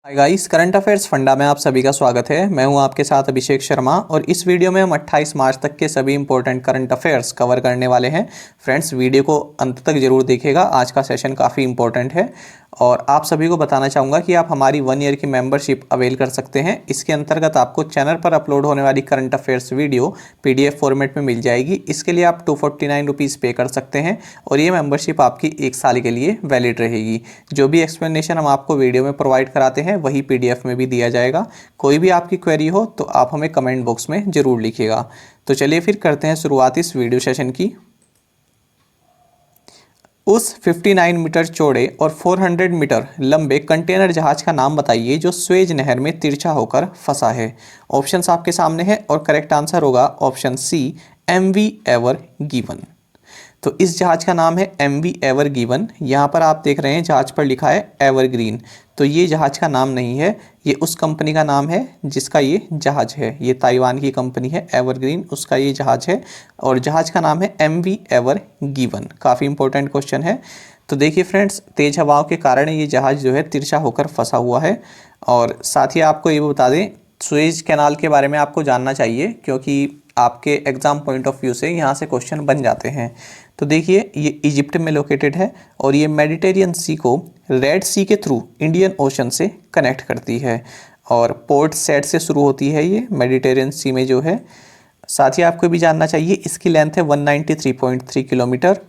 Hi guys, current affairs funda में आप सभी का स्वागत है। मैं हूं आपके साथ अभिषेक शर्मा और इस वीडियो में हम 28 मार्च तक के सभी इंपॉर्टेंट करंट अफेयर्स कवर करने वाले हैं। फ्रेंड्स, वीडियो को अंत तक जरूर देखिएगा। आज का सेशन काफ़ी इंपॉर्टेंट है और आप सभी को बताना चाहूँगा कि आप हमारी 1 ईयर की मेंबरशिप अवेल कर सकते हैं। इसके अंतर्गत आपको चैनल पर अपलोड होने वाली current affairs video PDF format में मिल जाएगी। इसके लिए आप 249 रुपीज़ पे कर सकते हैं और ये मेंबरशिप आपकी 1 साल के लिए वैलिड रहेगी। जो भी एक्सप्लेनेशन हम आपको वीडियो में प्रोवाइड कराते हैं वही PDF में भी दिया जाएगा। कोई भी आपकी क्वेरी हो तो आप हमें कमेंट बॉक्स में ज़रूर लिखिएगा। तो चलिए फिर करते हैं शुरुआत इस वीडियो सेशन की। उस 59 मीटर चौड़े और 400 मीटर लंबे कंटेनर जहाज का नाम बताइए जो स्वेज नहर में तिरछा होकर फंसा है। ऑप्शंस आपके सामने हैं और करेक्ट आंसर होगा option C, MV ever given. तो इस जहाज का नाम है MV एवर गिवन। यहाँ पर आप देख रहे हैं जहाज पर लिखा है एवरग्रीन। तो ये जहाज का नाम नहीं है, ये उस कंपनी का नाम है जिसका ये जहाज है। ये ताइवान की कंपनी है एवरग्रीन, उसका ये जहाज है और जहाज का नाम है MV एवर गिवन। काफ़ी इंपॉर्टेंट क्वेश्चन है। तो देखिए फ्रेंड्स, तेज हवाओं के कारण ये जहाज जो है तिरछा होकर फंसा हुआ है। और साथ ही आपको ये भी बता दें, सुएज कैनाल के बारे में आपको जानना चाहिए क्योंकि आपके एग्जाम पॉइंट ऑफ व्यू से यहाँ से क्वेश्चन बन जाते हैं। तो देखिए, ये इजिप्ट में लोकेटेड है और ये मेडिटेरियन सी को रेड सी के थ्रू इंडियन ओशन से कनेक्ट करती है और पोर्ट सैड से शुरू होती है ये मेडिटेरियन सी में जो है। साथ ही आपको भी जानना चाहिए, इसकी लेंथ है 193.3 किलोमीटर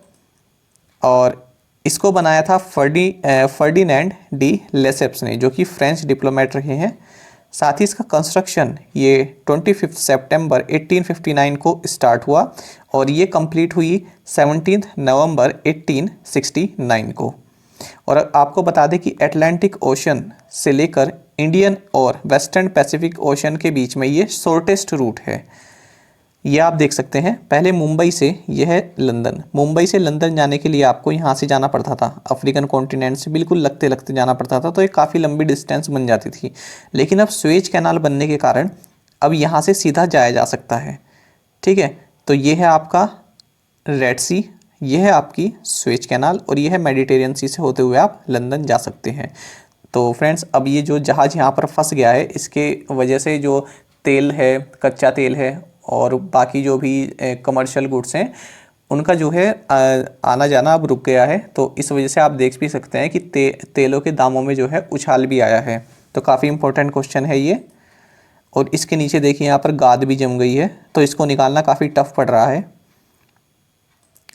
और इसको बनाया था फर्डिनेंड डी लेसेप्स ने, जो कि फ्रेंच डिप्लोमेट रहे हैं। साथ ही इसका कंस्ट्रक्शन ये 25 सितंबर 1859 को स्टार्ट हुआ और ये कंप्लीट हुई 17 नवंबर 1869 को। और आपको बता दें कि अटलांटिक ओशन से लेकर इंडियन और वेस्टर्न पैसिफिक ओशन के बीच में ये शॉर्टेस्ट रूट है। ये आप देख सकते हैं, पहले मुंबई से, यह है लंदन। मुंबई से लंदन जाने के लिए आपको यहाँ से जाना पड़ता था, अफ्रीकन कॉन्टिनेंट से बिल्कुल लगते लगते जाना पड़ता था, तो ये काफ़ी लंबी डिस्टेंस बन जाती थी। लेकिन अब स्वेज कैनाल बनने के कारण अब यहाँ से सीधा जाया जा सकता है। ठीक है, तो ये है आपका रेड सी, ये है आपकी स्वेज कैनाल और ये है मेडिटेरियन सी से होते हुए आप लंदन जा सकते हैं। तो फ्रेंड्स, अब ये जो जहाज़ यहाँ पर फंस गया है, इसके वजह से जो तेल है, कच्चा तेल है और बाकी जो भी कमर्शियल गुड्स हैं, उनका जो है आना जाना अब रुक गया है। तो इस वजह से आप देख भी सकते हैं कि तेलों के दामों में जो है उछाल भी आया है। तो काफ़ी इंपॉर्टेंट क्वेश्चन है ये। और इसके नीचे देखिए, यहाँ पर गाद भी जम गई है, तो इसको निकालना काफ़ी टफ पड़ रहा है।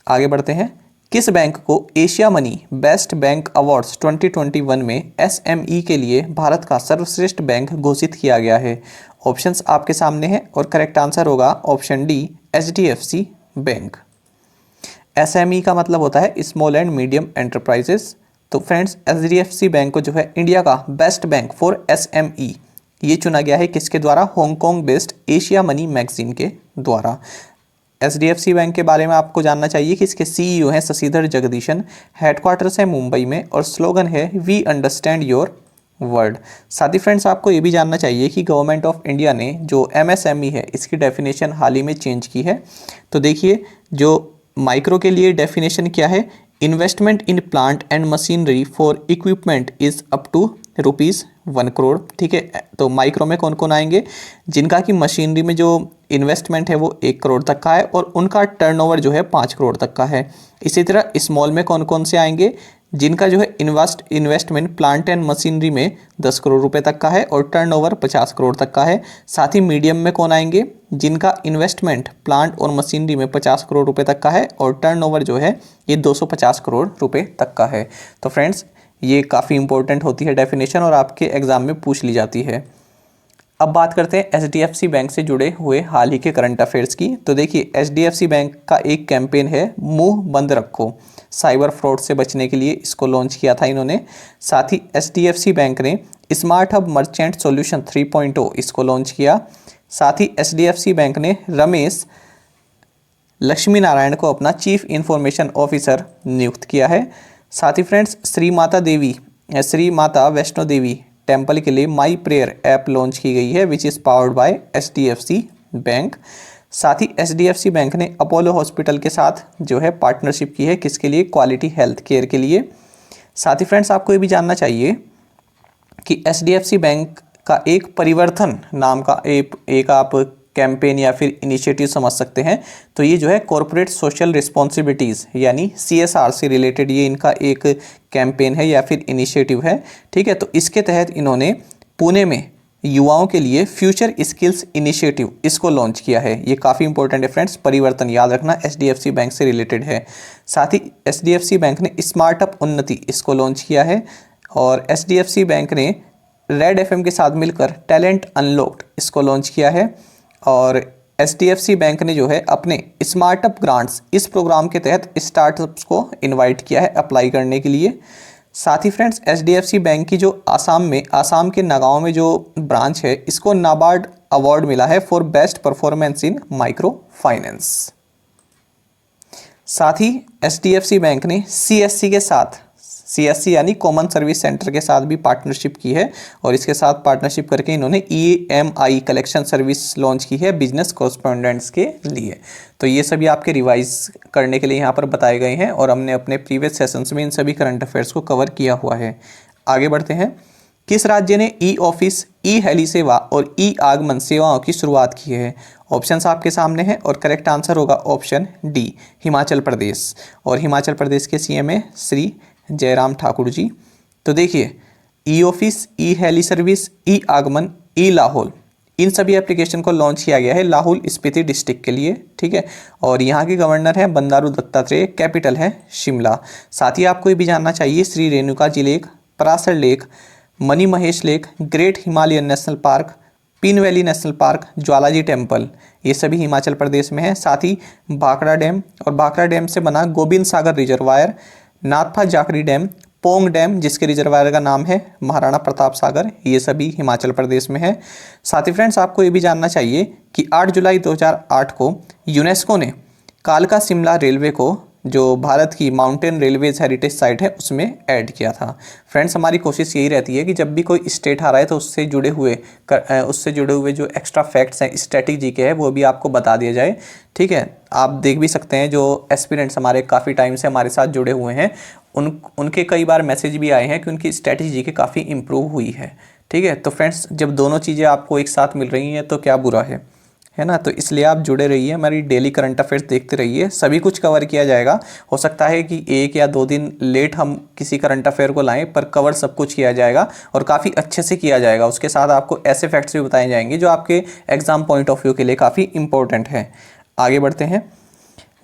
आगे बढ़ते हैं। किस बैंक को Asia money best bank awards 2021 में SME के लिए भारत का सर्वश्रेष्ठ बैंक घोषित किया गया है? ऑप्शंस आपके सामने हैं और करेक्ट आंसर होगा option D, HDFC bank. SME का मतलब होता है स्मॉल एंड मीडियम एंटरप्राइजेस। तो फ्रेंड्स, HDFC बैंक को जो है इंडिया का बेस्ट बैंक फॉर SME ये चुना गया है किसके द्वारा? Hong Kong based Asia money magazine के द्वारा। HDFC बैंक के बारे में आपको जानना चाहिए कि इसके CEO हैं शशिधर जगदीशन, हेडक्वार्टर्स है मुंबई में और स्लोगन है वी अंडरस्टैंड योर वर्ड। साथ ही फ्रेंड्स, आपको ये भी जानना चाहिए कि गवर्नमेंट ऑफ इंडिया ने जो MSME है इसकी डेफिनेशन हाल ही में चेंज की है। तो देखिए, जो माइक्रो के लिए डेफिनेशन क्या है? Investment in plant and machinery for equipment is up to ₹1 crore. ठीक है, तो माइक्रो में कौन कौन आएंगे? जिनका कि मशीनरी में जो इन्वेस्टमेंट है वो 1 करोड़ तक का है और उनका टर्नओवर जो है 5 करोड़ तक का है। इसी तरह स्मॉल में कौन कौन से आएंगे? जिनका जो है इन्वेस्टमेंट प्लांट एंड मशीनरी में 10 करोड़ रुपए तक का है और टर्नओवर 50 करोड़ तक का है। साथ ही मीडियम में कौन आएंगे? जिनका इन्वेस्टमेंट प्लांट और मशीनरी में 50 करोड़ रुपए तक का है और टर्नओवर जो है ये 250 करोड़ रुपए तक का है। तो फ्रेंड्स, ये काफ़ी इंपॉर्टेंट होती है डेफिनेशन और आपके एग्जाम में पूछ ली जाती है। अब बात करते हैं HDFC बैंक से जुड़े हुए हाल ही के करंट अफेयर्स की। तो देखिए, HDFC बैंक का एक कैंपेन है मुंह बंद रखो, साइबर फ्रॉड से बचने के लिए इसको लॉन्च किया था इन्होंने। साथ ही HDFC बैंक ने स्मार्ट हब मर्चेंट सॉल्यूशन 3.0 इसको लॉन्च किया। साथ ही HDFC बैंक ने रमेश लक्ष्मी नारायण को अपना चीफ इंफॉर्मेशन ऑफिसर नियुक्त किया है। साथ ही फ्रेंड्स, श्री माता वैष्णो देवी टेम्पल के लिए माई प्रेयर ऐप लॉन्च की गई है which is powered by HDFC bank. साथ ही HDFC बैंक ने अपोलो हॉस्पिटल के साथ जो है पार्टनरशिप की है, किसके लिए? क्वालिटी हेल्थ केयर के लिए। साथ ही फ्रेंड्स, आपको ये भी जानना चाहिए कि एचडीएफसी बैंक का एक परिवर्तन नाम का एक आप कैंपेन या फिर इनिशिएटिव समझ सकते हैं। तो ये जो है कॉरपोरेट सोशल रिस्पॉन्सिबिलिटीज़ यानी सीएसआर से रिलेटेड ये इनका एक कैंपेन है या फिर इनिशिएटिव है, ठीक है। तो इसके तहत इन्होंने पुणे में युवाओं के लिए फ्यूचर स्किल्स इनिशिएटिव इसको लॉन्च किया है। ये काफ़ी इंपॉर्टेंट है फ्रेंड्स, परिवर्तन याद रखना एचडीएफसी बैंक से रिलेटेड है। साथ ही एचडीएफसी बैंक ने स्मार्टअप उन्नति इसको लॉन्च किया है और एचडीएफसी बैंक ने रेड एफएम के साथ मिलकर टैलेंट अनलॉक्ड इसको लॉन्च किया है और एचडीएफसी बैंक ने जो है अपने स्मार्टअप ग्रांट्स इस प्रोग्राम के तहत स्टार्टअप्स को इनवाइट किया है अप्लाई करने के लिए। साथ ही फ्रेंड्स एचडीएफसी बैंक की जो आसाम के नगांव में जो ब्रांच है इसको नाबार्ड अवार्ड मिला है for best performance in micro finance. साथ ही एचडीएफसी बैंक ने सीएससी के साथ, सीएससी यानी कॉमन सर्विस सेंटर के साथ भी पार्टनरशिप की है और इसके साथ पार्टनरशिप करके इन्होंने ईएमआई कलेक्शन सर्विस लॉन्च की है बिजनेस कॉरेस्पोंडेंट्स के लिए। तो ये सभी आपके रिवाइज करने के लिए यहाँ पर बताए गए हैं और हमने अपने प्रीवियस सेशंस में इन सभी करंट अफेयर्स को कवर किया हुआ है। आगे बढ़ते हैं। किस राज्य ने ई ऑफिस, ई हेली सेवा और ई आगमन सेवाओं की शुरुआत की है? ऑप्शंस आपके सामने हैं और करेक्ट आंसर होगा ऑप्शन डी, हिमाचल प्रदेश। और हिमाचल प्रदेश के सीएम है श्री जयराम ठाकुर जी। तो देखिए, ई ऑफिस, ई हेली सर्विस, ई आगमन, ई लाहौल, इन सभी एप्लीकेशन को लॉन्च किया गया है लाहौल स्पीति डिस्ट्रिक्ट के लिए, ठीक है। और यहाँ के गवर्नर हैं बंडारू दत्तात्रेय, कैपिटल है शिमला। साथ ही आपको ये भी जानना चाहिए Shri Renuka ji lake, Parashar lake, Mani Mahesh lake, great Himalayan national park, Pin valley national park, Jwalaji temple, ये सभी हिमाचल प्रदेश में है। साथ ही भाखड़ा डैम और भाखड़ा डैम से बना Gobind Sagar reservoir, Nathpa Jhakri dam, Pong dam जिसके रिजर्वायर का नाम है महाराणा प्रताप सागर, ये सभी हिमाचल प्रदेश में है। साथ ही फ्रेंड्स आपको ये भी जानना चाहिए कि 8 जुलाई 2008 को यूनेस्को ने कालका शिमला रेलवे को जो भारत की माउंटेन रेलवेज हेरिटेज साइट है उसमें ऐड किया था। फ्रेंड्स हमारी कोशिश यही रहती है कि जब भी कोई स्टेट आ रहा है तो उससे जुड़े हुए जो एक्स्ट्रा फैक्ट्स हैं, स्टैटिक जीके है, वो भी आपको बता दिया जाए, ठीक है। आप देख भी सकते हैं जो एस्पिरेंट्स हमारे काफ़ी टाइम से हमारे साथ जुड़े हुए हैं उनके कई बार मैसेज भी आए हैं कि उनकी स्टैटिक जीके काफ़ी इंप्रूव हुई है, ठीक है। तो फ्रेंड्स जब दोनों चीज़ें आपको एक साथ मिल रही हैं तो क्या बुरा है ना। तो इसलिए आप जुड़े रहिए, हमारी डेली करंट अफेयर्स देखते रहिए, सभी कुछ कवर किया जाएगा। हो सकता है कि 1 या 2 दिन लेट हम किसी करंट अफेयर को लाएं, पर कवर सब कुछ किया जाएगा और काफ़ी अच्छे से किया जाएगा। उसके साथ आपको ऐसे फैक्ट्स भी बताए जाएंगे जो आपके एग्जाम पॉइंट ऑफ व्यू के लिए काफ़ी इंपॉर्टेंट है। आगे बढ़ते हैं।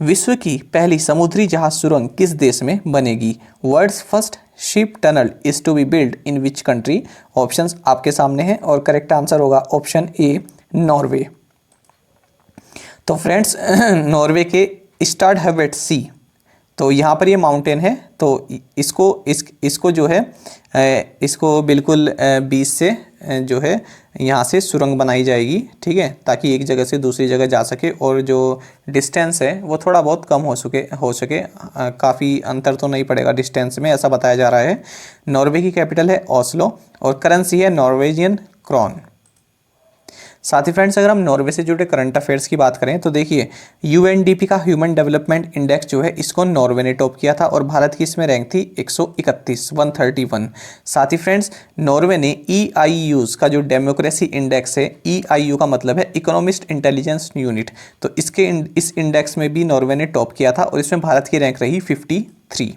विश्व की पहली समुद्री जहाज सुरंग किस देश में बनेगी? World's first ship tunnel is to be build in which country? Options आपके सामने हैं और करेक्ट आंसर होगा ऑप्शन ए, नॉर्वे। तो फ्रेंड्स नॉर्वे के स्टाडहवेट सी, तो यहाँ पर ये माउंटेन है, तो इसको जो है इसको बिल्कुल बीच से जो है यहाँ से सुरंग बनाई जाएगी, ठीक है, ताकि एक जगह से दूसरी जगह जा सके और जो डिस्टेंस है वो थोड़ा बहुत कम हो सके काफ़ी अंतर तो नहीं पड़ेगा डिस्टेंस में, ऐसा बताया जा रहा है। नॉर्वे की कैपिटल है ओस्लो और करेंसी है नॉर्वेजियन क्रोन। साथ ही फ्रेंड्स अगर हम नॉर्वे से जुड़े करंट अफेयर्स की बात करें तो देखिए, यूएनडीपी का ह्यूमन डेवलपमेंट इंडेक्स जो है इसको नॉर्वे ने टॉप किया था और भारत की इसमें रैंक थी 131। साथ ही फ्रेंड्स नॉर्वे ने EIU's का जो डेमोक्रेसी इंडेक्स है, EIU का मतलब है इकोनॉमिस्ट इंटेलिजेंस यूनिट, तो इस इंडेक्स में भी नॉर्वे ने टॉप किया था और इसमें भारत की रैंक रही 53।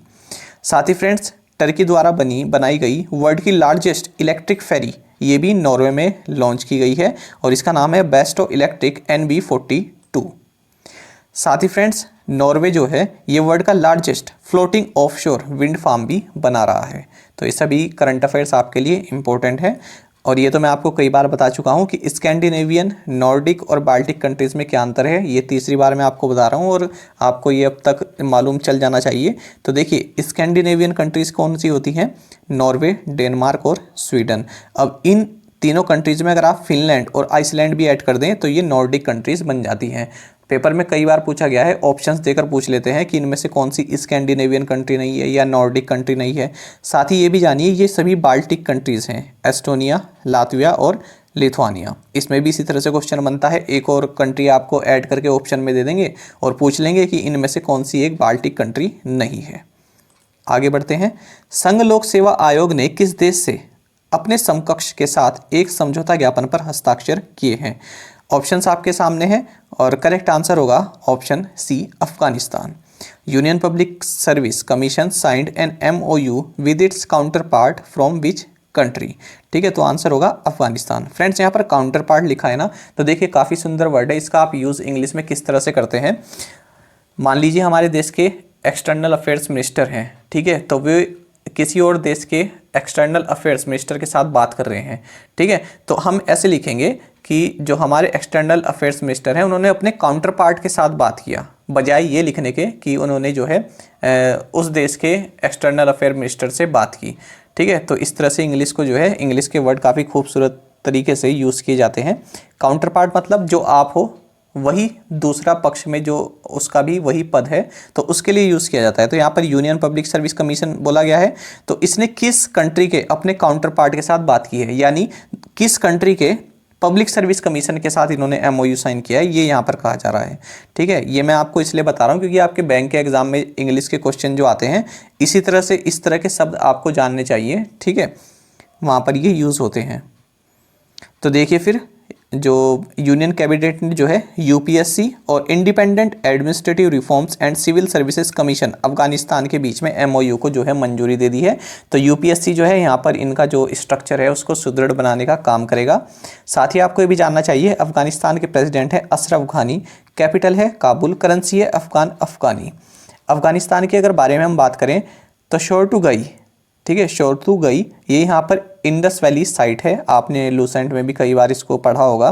साथ ही फ्रेंड्स टर्की द्वारा बनाई गई वर्ल्ड की लार्जेस्ट इलेक्ट्रिक फेरी ये भी नॉर्वे में लॉन्च की गई है और इसका नाम है बेस्टो इलेक्ट्रिक NB42। साथ ही फ्रेंड्स नॉर्वे जो है ये वर्ल्ड का largest floating offshore wind farm भी बना रहा है। तो ये सभी करंट अफेयर्स आपके लिए इंपॉर्टेंट है और ये तो मैं आपको कई बार बता चुका हूँ कि स्कैंडिनेवियन, नॉर्डिक और बाल्टिक कंट्रीज़ में क्या अंतर है, ये तीसरी बार मैं आपको बता रहा हूँ और आपको ये अब तक मालूम चल जाना चाहिए। तो देखिए स्कैंडिनेवियन कंट्रीज़ कौन सी होती हैं? नॉर्वे, डेनमार्क और स्वीडन। अब इन तीनों कंट्रीज़ में अगर आप फिनलैंड और आइसलैंड भी ऐड कर दें तो ये नॉर्डिक कंट्रीज़ बन जाती हैं। पेपर में कई बार पूछा गया है, ऑप्शंस देकर पूछ लेते हैं कि इनमें से कौन सी स्कैंडिनेवियन कंट्री नहीं है या नॉर्डिक कंट्री नहीं है। साथ ही ये भी जानिए ये सभी बाल्टिक कंट्रीज़ हैं, एस्टोनिया, लातविया और लिथुआनिया। इसमें भी इसी तरह से क्वेश्चन बनता है, एक और कंट्री आपको ऐड करके ऑप्शन में दे देंगे और पूछ लेंगे कि इनमें से कौन सी एक बाल्टिक कंट्री नहीं है। आगे बढ़ते हैं। संघ लोक सेवा आयोग ने किस देश से अपने समकक्ष के साथ एक समझौता ज्ञापन पर हस्ताक्षर किए हैं? ऑप्शंस आपके सामने हैं और करेक्ट आंसर होगा option C, Afghanistan. Union public service commission signed an MOU with its counterpart from which country? ठीक है, तो आंसर होगा अफगानिस्तान। फ्रेंड्स यहाँ पर काउंटर पार्ट लिखा है ना, तो देखिए काफ़ी सुंदर वर्ड है, इसका आप यूज़ इंग्लिश में किस तरह से करते हैं। मान लीजिए हमारे देश के एक्सटर्नल अफेयर्स मिनिस्टर हैं, ठीक है, तो वे किसी और देश के एक्सटर्नल अफेयर्स मिनिस्टर के साथ बात कर रहे हैं, ठीक है, तो हम ऐसे लिखेंगे कि जो हमारे एक्सटर्नल अफेयर्स मिनिस्टर हैं उन्होंने अपने काउंटर पार्ट के साथ बात किया, बजाय ये लिखने के कि उन्होंने जो है उस देश के एक्सटर्नल अफेयर मिनिस्टर से बात की। ठीक है, तो इस तरह से इंग्लिश को जो है, इंग्लिश के वर्ड काफ़ी खूबसूरत तरीके से यूज़ किए जाते हैं। काउंटर पार्ट मतलब जो आप हो वही दूसरा पक्ष में जो उसका भी वही पद है, तो उसके लिए यूज़ किया जाता है। तो यहाँ पर यूनियन पब्लिक सर्विस कमीशन बोला गया है, तो इसने किस कंट्री के अपने काउंटर पार्ट के साथ बात की है, यानी किस कंट्री के पब्लिक सर्विस कमीशन के साथ इन्होंने MOU साइन किया है, ये यहाँ पर कहा जा रहा है। ठीक है, ये मैं आपको इसलिए बता रहा हूँ क्योंकि आपके बैंक के एग्जाम में इंग्लिश के क्वेश्चन जो आते हैं इसी तरह से, इस तरह के शब्द आपको जानने चाहिए। ठीक है, वहाँ पर ये यूज़ होते हैं। तो देखिए फिर जो यूनियन कैबिनेट ने जो है UPSC और independent administrative reforms and civil services commission Afghanistan के बीच में MOU को जो है मंजूरी दे दी है। तो UPSC जो है यहाँ पर इनका जो स्ट्रक्चर है उसको सुदृढ़ बनाने का काम करेगा। साथ ही आपको ये भी जानना चाहिए अफगानिस्तान के प्रेसिडेंट है अशरफ घानी, कैपिटल है काबुल, करेंसी है अफगानी। अफगानिस्तान के अगर बारे में हम बात करें तो शोर्टुगाई, ठीक है, शोर्तुगाई, ये यहाँ पर इंडस वैली साइट है, आपने लूसेंट में भी कई बार इसको पढ़ा होगा।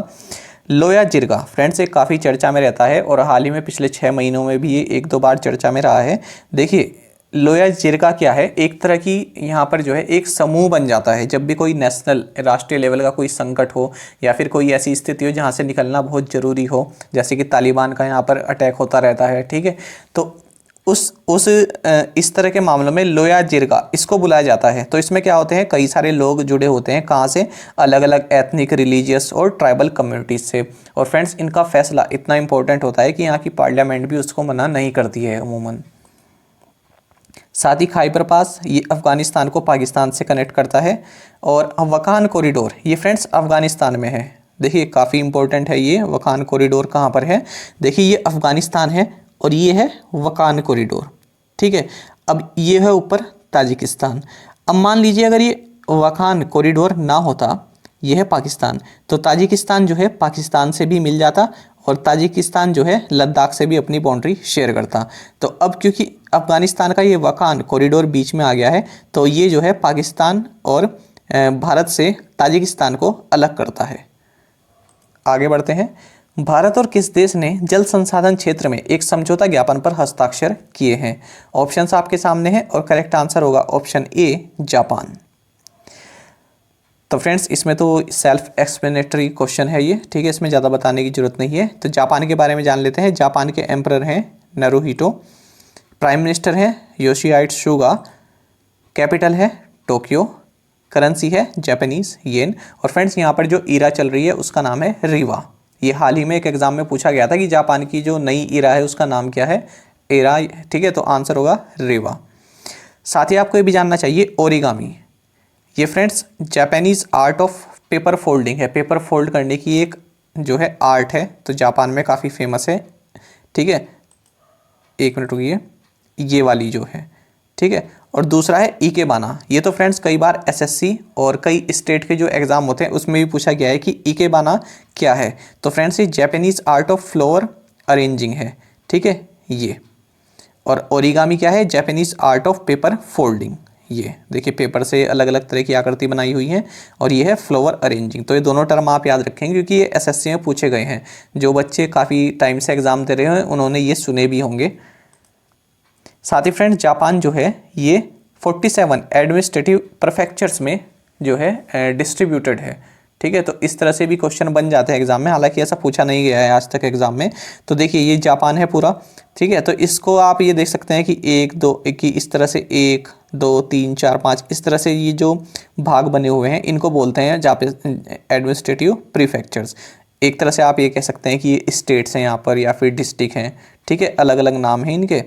लोया जिरगा फ्रेंड्स एक काफ़ी चर्चा में रहता है और हाल ही में पिछले 6 महीनों में भी ये 1-2 बार चर्चा में रहा है। देखिए लोया जिरगा क्या है, एक तरह की यहाँ पर जो है एक समूह बन जाता है जब भी कोई नेशनल राष्ट्रीय लेवल का कोई संकट हो या फिर कोई ऐसी स्थिति हो जहाँ से निकलना बहुत ज़रूरी हो, जैसे कि तालिबान का यहाँ पर अटैक होता रहता है। ठीक है, तो इस तरह के मामलों में लोया जिरगा इसको बुलाया जाता है। तो इसमें क्या होते हैं, कई सारे लोग जुड़े होते हैं, कहाँ से, अलग अलग एथनिक, रिलीजियस और ट्राइबल कम्युनिटीज से। और फ्रेंड्स इनका फैसला इतना इंपॉर्टेंट होता है कि यहाँ की पार्लियामेंट भी उसको मना नहीं करती है अमूमन। साथ ही खाइबर पास ये अफगानिस्तान को पाकिस्तान से कनेक्ट करता है। और वकान कॉरिडोर ये फ्रेंड्स अफगानिस्तान में है। देखिए काफ़ी इंपॉर्टेंट है ये वकान कॉरिडोर कहाँ पर है, देखिए ये अफगानिस्तान है और ये है वकान कॉरिडोर। ठीक है, अब ये है ऊपर ताजिकिस्तान। अब मान लीजिए अगर ये वकान कॉरिडोर ना होता, ये है पाकिस्तान, तो ताजिकिस्तान जो है पाकिस्तान से भी मिल जाता और ताजिकिस्तान जो है लद्दाख से भी अपनी बाउंड्री शेयर करता। तो अब क्योंकि अफगानिस्तान का ये वकान कॉरिडोर बीच में आ गया है, तो ये जो है पाकिस्तान और भारत से ताजिकिस्तान को अलग करता है। आगे बढ़ते हैं। भारत और किस देश ने जल संसाधन क्षेत्र में एक समझौता ज्ञापन पर हस्ताक्षर किए हैं? ऑप्शंस आपके सामने हैं और करेक्ट आंसर होगा ऑप्शन ए, जापान। तो फ्रेंड्स इसमें तो सेल्फ एक्सप्लेनेटरी क्वेश्चन है ये, ठीक है, इसमें ज़्यादा बताने की जरूरत नहीं है। तो जापान के बारे में जान लेते हैं। जापान के एम्परर हैं नारुहितो, प्राइम मिनिस्टर है योशिहाइड सुगा, कैपिटल है टोक्यो, करेंसी है जापानीज येन। और फ्रेंड्स यहाँ पर जो ईरा चल रही है उसका नाम है रीवा। ये हाल ही में एक एग्जाम में पूछा गया था कि जापान की जो नई ईरा है उसका नाम क्या है, एरा। ठीक है, तो आंसर होगा रीवा। साथ ही आपको ये भी जानना चाहिए ओरिगामी, ये friends Japanese art of paper folding है, पेपर फोल्ड करने की एक जो है आर्ट है, तो जापान में काफ़ी फेमस है। ठीक है, एक मिनट रुकिए, ये वाली जो है, ठीक है। और दूसरा है इकेबाना, ये तो फ्रेंड्स कई बार SSC और कई स्टेट के जो एग्ज़ाम होते हैं उसमें भी पूछा गया है कि इकेबाना क्या है। तो फ्रेंड्स ये Japanese art of flower arranging है, ठीक है ये। और ओरिगामी क्या है, Japanese art of paper folding. ये देखिए पेपर से अलग अलग तरह की आकृति बनाई हुई है और ये है फ्लावर अरेंजिंग। तो ये दोनों टर्म आप याद रखेंगे क्योंकि ये SSC में पूछे गए हैं। जो बच्चे काफ़ी टाइम से एग्ज़ाम दे रहे हैं उन्होंने ये सुने भी होंगे। साथ ही फ्रेंड्स जापान जो है ये 47 एडमिनिस्ट्रेटिव प्रीफेक्चर्स में जो है डिस्ट्रीब्यूटेड है। ठीक है, तो इस तरह से भी क्वेश्चन बन जाते हैं एग्जाम में, हालांकि ऐसा पूछा नहीं गया है आज तक एग्जाम में। तो देखिए ये जापान है पूरा, ठीक है, तो इसको आप ये देख सकते हैं कि 1 2 की इस तरह से 1 2 3 4 5 इस तरह से ये जो भाग बने हुए हैं इनको बोलते हैं एडमिनिस्ट्रेटिव प्रीफेक्चर्स। एक तरह से आप ये कह सकते हैं कि ये स्टेट्स हैं यहाँ पर या फिर डिस्ट्रिक्ट हैं, ठीक है, अलग अलग नाम हैं इनके।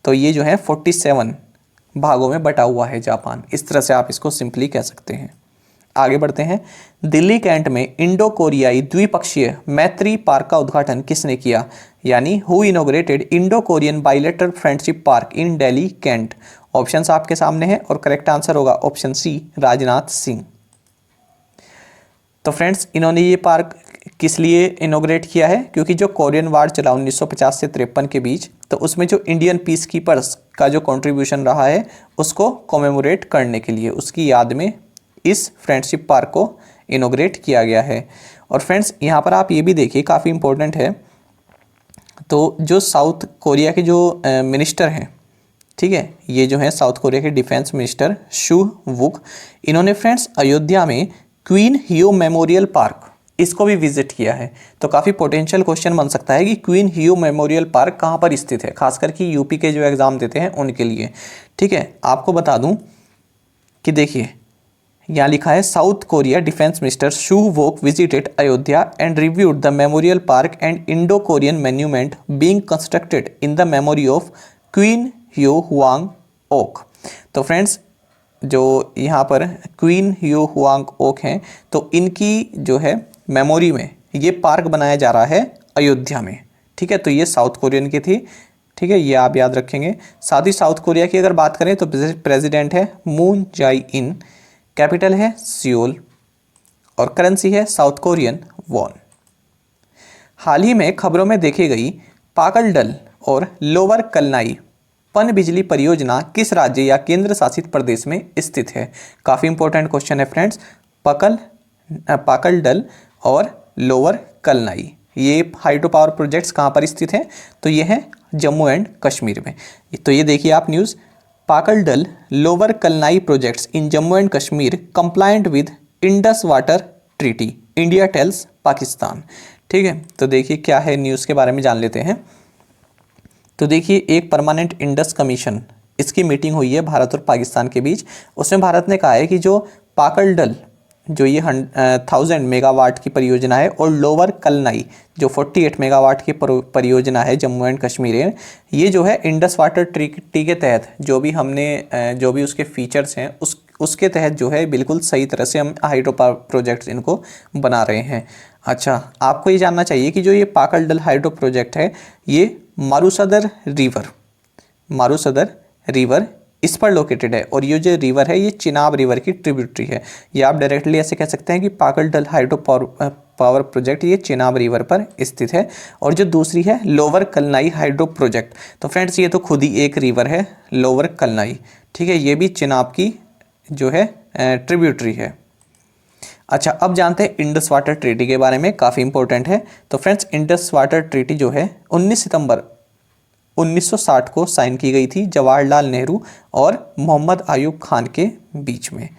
तो ये जो है 47 भागों में बटा हुआ है जापान, इस तरह से आप इसको सिंपली कह सकते हैं। आगे बढ़ते हैं। दिल्ली कैंट में इंडो कोरियाई द्विपक्षीय मैत्री पार्क का उद्घाटन किसने किया? यानी who inaugurated Indo Korean bilateral friendship park in Delhi cantt? Options आपके सामने हैं और करेक्ट आंसर होगा ऑप्शन सी, राजनाथ सिंह। तो फ्रेंड्स, इन्होंने ये पार्क किस लिए इनोग्रेट किया है? क्योंकि जो कोरियन वार चला 1950 से 53 के बीच, तो उसमें जो इंडियन पीस कीपर्स का जो कंट्रीब्यूशन रहा है उसको कॉमेमोरेट करने के लिए, उसकी याद में इस फ्रेंडशिप पार्क को इनोग्रेट किया गया है। और फ्रेंड्स, यहाँ पर आप ये भी देखिए, काफ़ी इंपॉर्टेंट है। तो जो साउथ कोरिया के जो मिनिस्टर हैं, ठीक है, ये जो है साउथ कोरिया के डिफेंस मिनिस्टर शू वुक, इन्होंने फ्रेंड्स अयोध्या में क्वीन हियो मेमोरियल पार्क इसको भी विजिट किया है। तो काफ़ी पोटेंशियल क्वेश्चन बन सकता है कि क्वीन हियो मेमोरियल पार्क कहाँ पर स्थित है, खासकर कि यूपी के जो एग्ज़ाम देते हैं उनके लिए। ठीक है, आपको बता दूं कि देखिए यहाँ लिखा है South Korea defence minister Suh Wook visited Ayodhya and reviewed the memorial park and Indo Korean monument being constructed in the memory of queen Heo Hwang Ok. तो फ्रेंड्स, जो यहाँ पर क्वीन हियो हुआंग ओक हैं, तो इनकी जो है memory में ये पार्क बनाया जा रहा है अयोध्या में। ठीक है, तो ये साउथ कोरियन की थी। ठीक है, ये आप याद रखेंगे। साथ ही साउथ कोरिया की अगर बात करें तो प्रेसिडेंट है मून जाई इन, कैपिटल है सियोल और करेंसी है साउथ कोरियन वॉन। हाल ही में खबरों में देखी गई पाकलडल और लोअर कलनाई पन बिजली परियोजना किस राज्य या केंद्र शासित प्रदेश में स्थित है? काफ़ी इंपॉर्टेंट क्वेश्चन है फ्रेंड्स। पाकलडल और लोअर कलनाई ये हाइड्रो पावर प्रोजेक्ट्स कहाँ पर स्थित हैं? तो ये है जम्मू एंड कश्मीर में। तो ये देखिए आप news, Pakal Dul lower Kalnai projects in Jammu and Kashmir compliant with Indus water treaty, India tells Pakistan. ठीक है, तो देखिए क्या है न्यूज़ के बारे में जान लेते हैं। तो देखिए, एक परमानेंट इंडस कमीशन, इसकी मीटिंग हुई है भारत और पाकिस्तान के बीच। उसमें भारत ने कहा है कि जो पाकलडल जो ये 1000 मेगावाट की परियोजना है और लोअर कलनाई जो 48 मेगावाट की परियोजना है जम्मू एंड कश्मीर में, ये जो है इंडस वाटर ट्रीटी के तहत जो भी उसके फीचर्स हैं उसके तहत जो है बिल्कुल सही तरह से हम हाइड्रो पावर प्रोजेक्ट्स इनको बना रहे हैं। अच्छा, आपको ये जानना चाहिए कि जो ये पाकलडल हाइड्रो प्रोजेक्ट है ये मारूसदर रिवर इस पर लोकेटेड है, और ये जो रिवर है ये चिनाब रिवर की ट्रिब्यूटरी है। ये आप डायरेक्टली ऐसे कह सकते हैं कि पाकलडल हाइड्रो पावर प्रोजेक्ट ये चिनाब रिवर पर स्थित है। और जो दूसरी है लोअर कलनाई हाइड्रो प्रोजेक्ट, तो फ्रेंड्स ये तो खुद ही एक रिवर है लोअर कलनाई। ठीक है, ये भी चिनाब की जो है ट्रिब्यूटरी है। अच्छा, अब जानते हैं इंडस वाटर ट्रीटी के बारे में, काफ़ी इंपॉर्टेंट है। तो फ्रेंड्स, इंडस वाटर ट्रीटी जो है 19 सितंबर 1960 को साइन की गई थी जवाहरलाल नेहरू और मोहम्मद अयूब खान के बीच में।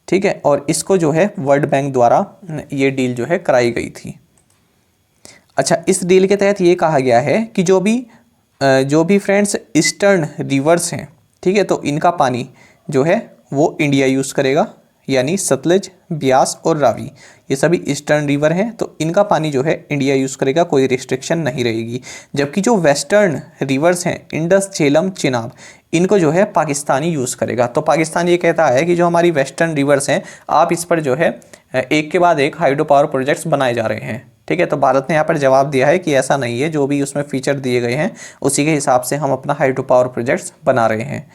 ठीक है, और इसको जो है वर्ल्ड बैंक द्वारा ये डील जो है कराई गई थी। अच्छा, इस डील के तहत ये कहा गया है कि जो भी फ्रेंड्स ईस्टर्न रिवर्स हैं, ठीक है, तो इनका पानी जो है वो इंडिया यूज़ करेगा, यानी सतलज, ब्यास और रावी ये सभी ईस्टर्न रिवर हैं, तो इनका पानी जो है इंडिया यूज़ करेगा, कोई रिस्ट्रिक्शन नहीं रहेगी। जबकि जो वेस्टर्न रिवर्स हैं इंडस, झेलम, चिनाब, इनको जो है पाकिस्तानी यूज़ करेगा। तो पाकिस्तान ये कहता है कि जो हमारी वेस्टर्न रिवर्स हैं आप इस पर जो है एक के बाद एक हाइड्रो पावर प्रोजेक्ट्स बनाए जा रहे हैं। ठीक है, तो भारत ने यहाँ पर जवाब दिया है कि ऐसा नहीं है, जो भी उसमें फीचर दिए गए हैं उसी के हिसाब से हम अपना हाइड्रो पावर प्रोजेक्ट्स बना रहे हैं।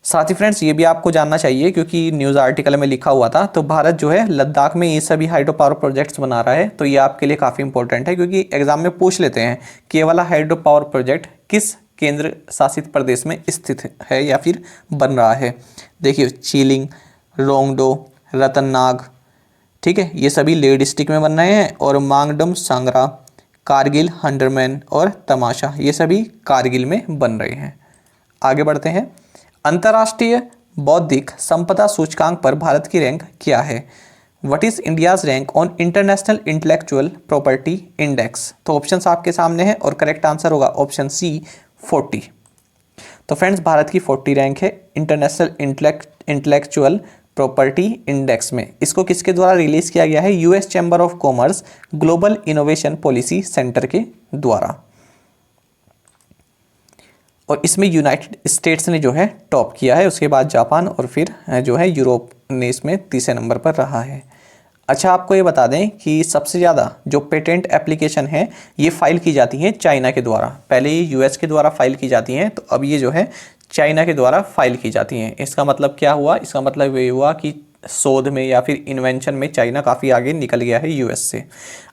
साथ ही फ्रेंड्स, ये भी आपको जानना चाहिए क्योंकि न्यूज़ आर्टिकल में लिखा हुआ था, तो भारत जो है लद्दाख में ये सभी हाइड्रो पावर प्रोजेक्ट्स बना रहा है। तो ये आपके लिए काफ़ी इंपॉर्टेंट है क्योंकि एग्जाम में पूछ लेते हैं कि ये वाला हाइड्रो पावर प्रोजेक्ट किस केंद्र शासित प्रदेश में स्थित है या फिर बन रहा है। देखिए, चीलिंग, रोंगडो, रतननाग, ठीक है, ये सभी लेह डिस्ट्रिक्ट में बन रहे हैं, और मांगडम सांगरा, कारगिल, हंडरमैन और तमाशा ये सभी कारगिल में बन रहे हैं। आगे बढ़ते हैं। अंतर्राष्ट्रीय बौद्धिक संपदा सूचकांक पर भारत की रैंक क्या है? What is India's rank on international intellectual property index? तो ऑप्शंस आपके सामने हैं और करेक्ट आंसर होगा ऑप्शन सी 40। तो फ्रेंड्स, भारत की 40 रैंक है इंटरनेशनल इंटेलेक्चुअल प्रॉपर्टी इंडेक्स में। इसको किसके द्वारा रिलीज किया गया है? US chamber of commerce global innovation policy centre के द्वारा। और इसमें यूनाइटेड स्टेट्स ने जो है टॉप किया है, उसके बाद जापान और फिर जो है यूरोप ने इसमें तीसरे नंबर पर रहा है। अच्छा, आपको ये बता दें कि सबसे ज़्यादा जो पेटेंट एप्लीकेशन है ये फाइल की जाती हैं चाइना के द्वारा। पहले ये यूएस के द्वारा फाइल की जाती हैं, तो अब ये जो है चाइना के द्वारा फाइल की जाती हैं। इसका मतलब क्या हुआ? इसका मतलब ये हुआ कि शोध में या फिर इन्वेंशन में चाइना काफ़ी आगे निकल गया है यूएस से।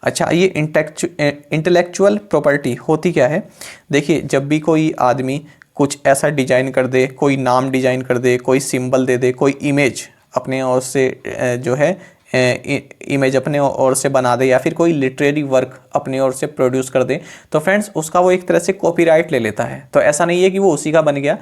अच्छा, ये इंटेलेक्चुअल प्रॉपर्टी होती क्या है? देखिए, जब भी कोई आदमी कुछ ऐसा डिजाइन कर दे, कोई नाम डिजाइन कर दे, कोई सिंबल दे दे, कोई इमेज अपने ओर से जो है इमेज अपने ओर से बना दे, या फिर कोई लिटरेरी वर्क अपने ओर से प्रोड्यूस कर दे, तो फ्रेंड्स उसका वो एक तरह से कॉपीराइट ले लेता है। तो ऐसा नहीं है कि वो उसी का बन गया,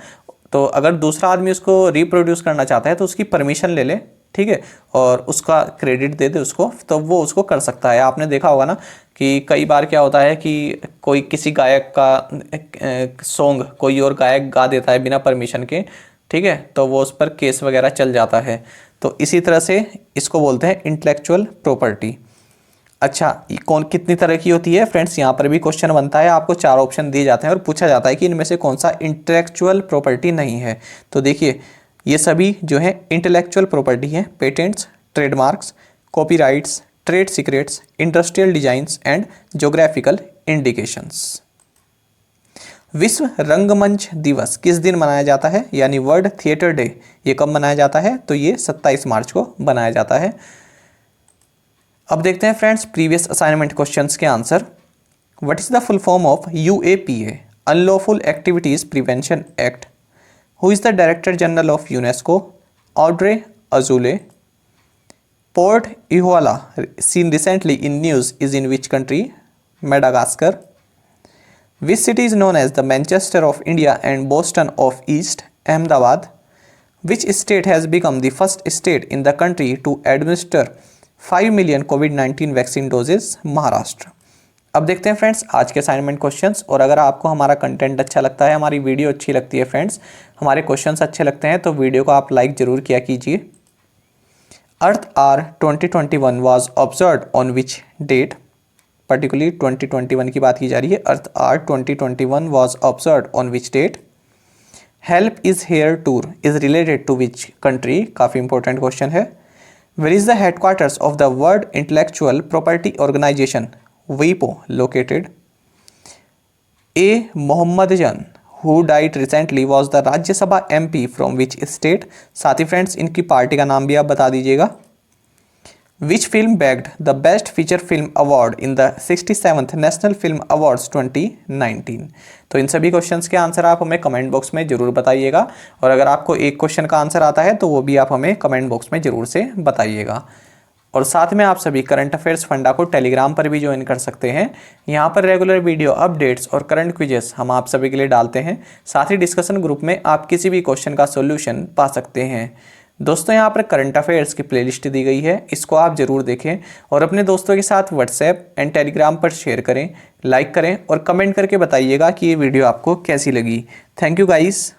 तो अगर दूसरा आदमी उसको रिप्रोड्यूस करना चाहता है तो उसकी परमिशन ले ले, ठीक है, और उसका क्रेडिट दे दे उसको, तो वो उसको कर सकता है। आपने देखा होगा ना कि कई बार क्या होता है कि कोई किसी गायक का सॉन्ग कोई और गायक गा देता है बिना परमिशन के, ठीक है, तो वो उस पर केस वगैरह चल जाता है। तो इसी तरह से इसको बोलते हैं इंटेलेक्चुअल प्रॉपर्टी। अच्छा, ये कौन कितनी तरह की होती है फ्रेंड्स? यहाँ पर भी क्वेश्चन बनता है, आपको 4 ऑप्शन दिए जाते हैं और पूछा जाता है कि इनमें से कौन सा इंटेलेक्चुअल प्रॉपर्टी नहीं है। तो देखिए, ये सभी जो है इंटेलेक्चुअल प्रॉपर्टी है। Patents, trademarks, copyrights, trade secrets, industrial designs and geographical indications. विश्व रंगमंच दिवस किस दिन मनाया जाता है, यानी वर्ल्ड थिएटर डे, ये कब मनाया जाता है? तो ये 27 मार्च को मनाया जाता है। अब देखते हैं फ्रेंड्स प्रीवियस असाइनमेंट क्वेश्चंस के answer. What is the full form of UAPA, unlawful activities prevention act? Who is the director general of UNESCO? Audrey Azoulay. Port इहुआला seen recently in news is in which country? Madagascar. Which city is known as the Manchester of India and Boston of East? Ahmedabad. Which state has become the first state in the country to administer 5 million COVID-19 vaccine doses? Maharashtra. अब देखते हैं friends आज के assignment questions. और अगर आपको हमारा content अच्छा लगता है, हमारी वीडियो अच्छी लगती है फ्रेंड्स, हमारे क्वेश्चंस अच्छे लगते हैं, तो वीडियो को आप लाइक जरूर किया कीजिए। Earth hour 2021 was observe on which date? Particularly 2021 की बात की जा रही है। Earth hour 2021 was observe on which date? Help is here tour is related to which country? काफ़ी इंपॉर्टेंट क्वेश्चन है। Where is the headquarters of the world intellectual property organization वीपो located? A Mohammad Jan who died recently was the Rajya Sabha MP from which state? साथ ही friends इनकी party का नाम भी आप बता दीजिएगा। Which film bagged the best feature film award in the 67th national film awards 2019? तो इन सभी क्वेश्चंस के आंसर आप हमें कमेंट बॉक्स में जरूर बताइएगा, और अगर आपको एक क्वेश्चन का आंसर आता है तो वो भी आप हमें कमेंट बॉक्स में जरूर से बताइएगा। और साथ में आप सभी करंट अफेयर्स फंडा को टेलीग्राम पर भी ज्वाइन कर सकते हैं। यहाँ पर रेगुलर वीडियो अपडेट्स और करंट क्विजेस हम आप सभी के लिए डालते हैं। साथ ही डिस्कशन ग्रुप में आप किसी भी क्वेश्चन का सॉल्यूशन पा सकते हैं। दोस्तों, यहाँ पर करंट अफेयर्स की प्लेलिस्ट दी गई है, इसको आप जरूर देखें और अपने दोस्तों के साथ व्हाट्सएप एंड टेलीग्राम पर शेयर करें, लाइक करें और कमेंट करके बताइएगा कि ये वीडियो आपको कैसी लगी। Thank you guys.